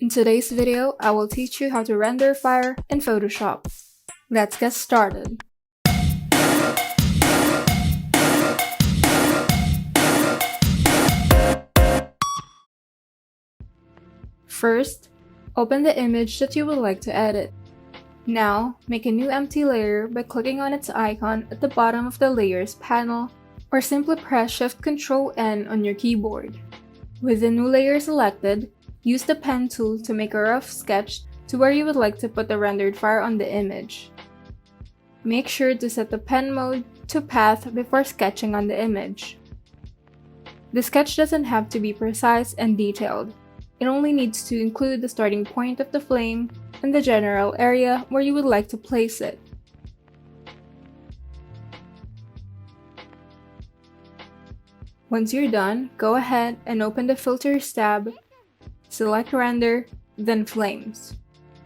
In today's video, I will teach you how to render fire in Photoshop. Let's get started. First, open the image that you would like to edit. Now, make a new empty layer by clicking on its icon at the bottom of the Layers panel, or simply press Shift-Ctrl-N on your keyboard. With the new layer selected, use the pen tool to make a rough sketch to where you would like to put the rendered fire on the image. Make sure to set the pen mode to path before sketching on the image. The sketch doesn't have to be precise and detailed. It only needs to include the starting point of the flame and the general area where you would like to place it. Once you're done, go ahead and open the Filters tab, select Render, then Flames.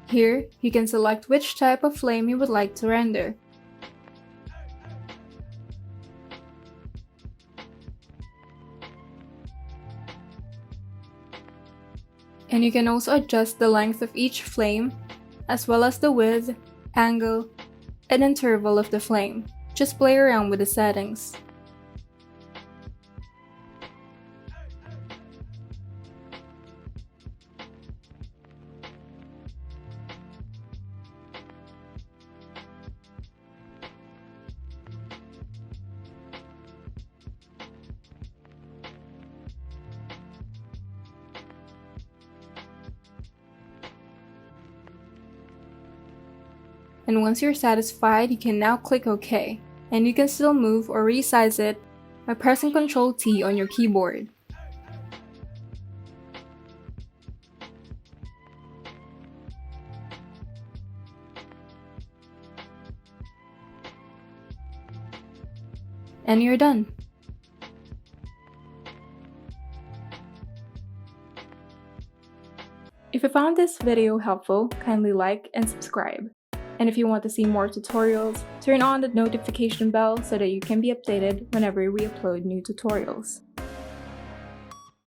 Here, you can select which type of flame you would like to render. And you can also adjust the length of each flame, as well as the width, angle, and interval of the flame. Just play around with the settings. And once you're satisfied, you can now click OK, and you can still move or resize it by pressing Ctrl-T on your keyboard. And you're done. If you found this video helpful, kindly like and subscribe. And if you want to see more tutorials, turn on the notification bell so that you can be updated whenever we upload new tutorials.